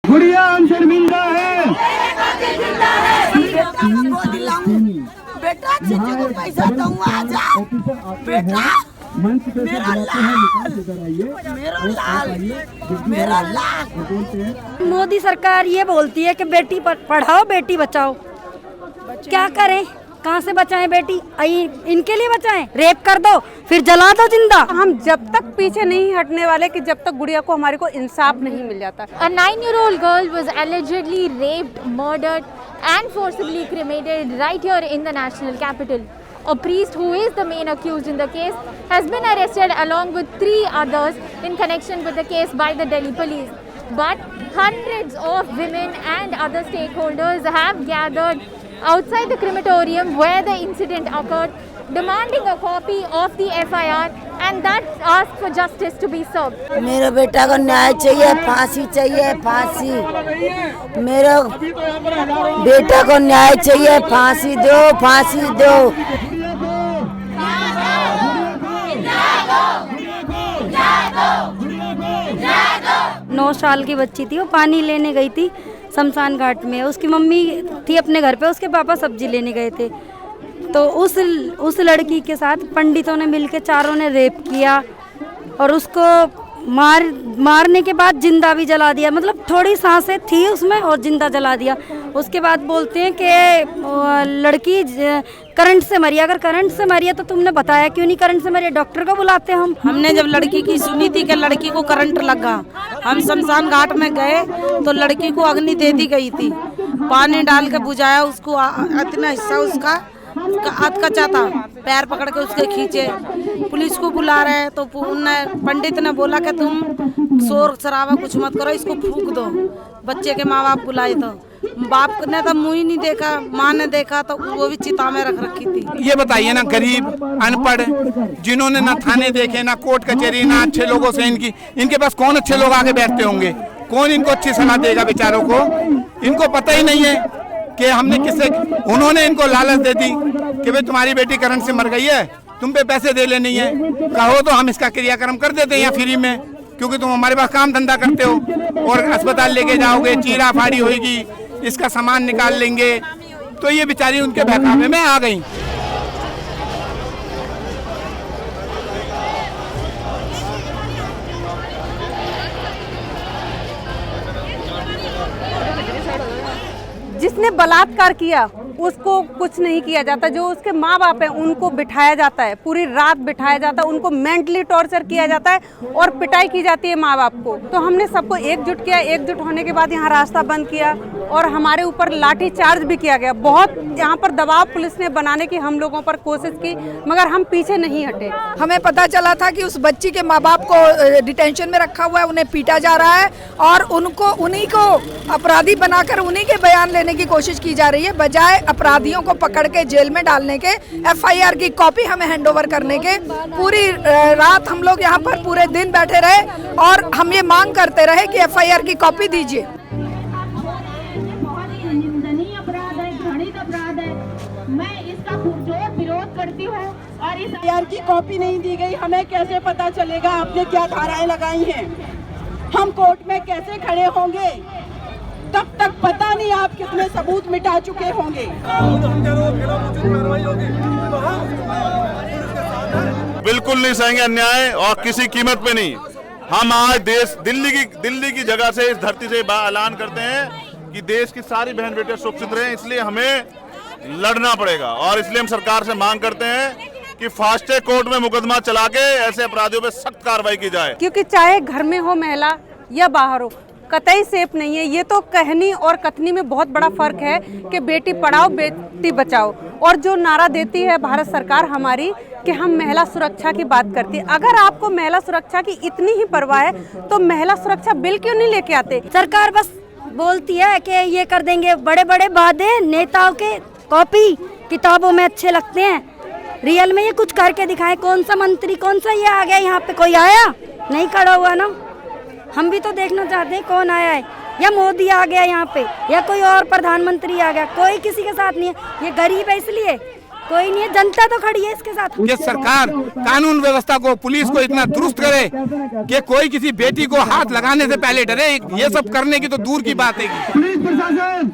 गुड़िया हम शर्मिंदा है। बेटा चिट्ठी को पैसा दूंगा, आजा बेटा, मेरा लाल। मोदी सरकार ये बोलती है कि बेटी पढ़ाओ बेटी बचाओ, क्या करें, कहाँ से बचाएं बेटी? इनके लिए बचाएं? रेप कर दो फिर जला दो जिंदा। हम जब तक पीछे नहीं हटने वाले कि जब तक गुड़िया को हमारे को इंसाफ नहीं मिल जाता। A 9-year-old girl was allegedly raped, murdered and forcibly cremated right here in the national capital. A priest who is the main accused in the case has been arrested along with 3 others in connection with the case by the Delhi police. But hundreds of women and other stakeholders have gathered outside the crematorium where the incident occurred, demanding a copy of the FIR and that asked for justice to be served. मेरे बेटा को न्याय चाहिए, फांसी चाहिए, फांसी। मेरे बेटा को न्याय चाहिए, फांसी दो, फांसी दो। 9 साल की बच्ची थी, वो पानी लेने गई थी शमशान घाट में। उसकी मम्मी थी अपने घर पे, उसके पापा सब्जी लेने गए थे। तो उस लड़की के साथ पंडितों ने मिलके चारों ने रेप किया और उसको मारने के बाद जिंदा भी जला दिया। मतलब थोड़ी सांसें थी उसमें और जिंदा जला दिया। उसके बाद बोलते हैं कि लड़की करंट से मरी। अगर करंट से मरी है तो तुमने बताया क्यों नहीं करंट से मरी? डॉक्टर को बुलाते हम। हमने जब लड़की की सुनी थी कि लड़की को करंट लगा, हम शमशान घाट में गए तो लड़की को अग्नि दे दी गई थी। पानी डाल के बुझाया उसको, इतना हिस्सा उसका हाथ कच्चा था, पैर पकड़ के उसके खींचे। पुलिस को बुला रहे हैं तो पंडित ने बोला कि तुम शोर शराबा कुछ मत करो, इसको फूंक दो। बच्चे के माँ बाप बुलाए तो बाप ने तो मुँह ही नहीं देखा, माँ ने देखा तो वो भी चिता में रख रखी थी। ये बताइए ना, गरीब अनपढ़ जिन्होंने ना थाने देखे ना कोर्ट कचहरी ना अच्छे लोगों से इनके पास कौन अच्छे लोग आगे बैठते होंगे? कौन इनको अच्छी सलाह देगा बेचारों को? इनको पता ही नहीं है कि हमने किससे, उन्होंने इनको लालच दे दी कि भाई तुम्हारी बेटी करंट से मर गई है, तुम पे पैसे दे लेनी है, कहो तो हम इसका क्रियाक्रम कर देते हैं यहाँ फ्री में, क्योंकि तुम हमारे पास काम धंधा करते हो। और अस्पताल लेके जाओगे, चीरा फाड़ी होगी, इसका सामान निकाल लेंगे। तो ये बेचारी उनके बहकावे में आ गई। जिसने बलात्कार किया उसको कुछ नहीं किया जाता, जो उसके माँ बाप हैं उनको बिठाया जाता है, पूरी रात बिठाया जाता है, उनको मेंटली टॉर्चर किया जाता है और पिटाई की जाती है माँ बाप को। तो हमने सबको एकजुट किया, एकजुट होने के बाद यहाँ रास्ता बंद किया और हमारे ऊपर लाठी चार्ज भी किया गया। बहुत यहाँ पर दबाव पुलिस ने बनाने की हम लोगों पर कोशिश की, मगर हम पीछे नहीं हटे। हमें पता चला था कि उस बच्ची के माँ बाप को डिटेंशन में रखा हुआ है, उन्हें पीटा जा रहा है और उन्हीं को अपराधी बनाकर उन्हीं के बयान लेने की कोशिश की जा रही है, बजाय अपराधियों को पकड़ के जेल में डालने के, FIR की कॉपी हमें हैंडओवर करने के। पूरी रात हम लोग यहाँ पर पूरे दिन बैठे रहे और हम ये मांग करते रहे कि FIR की कॉपी दीजिए। मैं इसका पुरजोर विरोध करती हूँ और इस FIR की कॉपी नहीं दी गई। हमें कैसे पता चलेगा आपने क्या धाराएं लगाई हैं? हम कोर्ट में कैसे खड़े होंगे? तब तक पता नहीं आप कितने सबूत मिटा चुके होंगे। बिल्कुल नहीं सहेंगे अन्याय और किसी कीमत पे नहीं। हम आज दिल्ली की जगह से, इस धरती से ऐलान करते हैं कि देश की सारी बहन बेटियां सुरक्षित रहें, इसलिए हमें लड़ना पड़ेगा। और इसलिए हम सरकार से मांग करते हैं कि फास्ट ट्रैक कोर्ट में मुकदमा चला के ऐसे अपराधियों पे सख्त कार्रवाई की जाए। क्योंकि चाहे घर में हो महिला या बाहर हो, कतई सेफ नहीं है। ये तो कहनी और कथनी में बहुत बड़ा फर्क है कि बेटी पढ़ाओ बेटी बचाओ। और जो नारा देती है भारत सरकार हमारी कि हम महिला सुरक्षा की बात करती है, अगर आपको महिला सुरक्षा की इतनी ही परवाह है तो महिला सुरक्षा बिल क्यों नहीं लेके आते? सरकार बस बोलती है कि ये कर देंगे, बड़े बड़े वादे, नेताओं के कॉपी किताबों में अच्छे लगते हैं, रियल में ये कुछ करके दिखाए। कौन सा मंत्री, कौन सा ये आ गया यहाँ पे? कोई आया नहीं, खड़ा हुआ ना। हम भी तो देखना चाहते हैं कौन आया है, या मोदी आ गया यहाँ पे, या कोई और प्रधानमंत्री आ गया। कोई किसी के साथ नहीं है। ये गरीब है इसलिए कोई नहीं है, जनता तो खड़ी है इसके साथ। कि सरकार कानून व्यवस्था को, पुलिस को इतना दुरुस्त करे कि कोई किसी बेटी को हाथ लगाने से पहले डरे। ये सब करने की तो दूर की बात है। पुलिस प्रशासन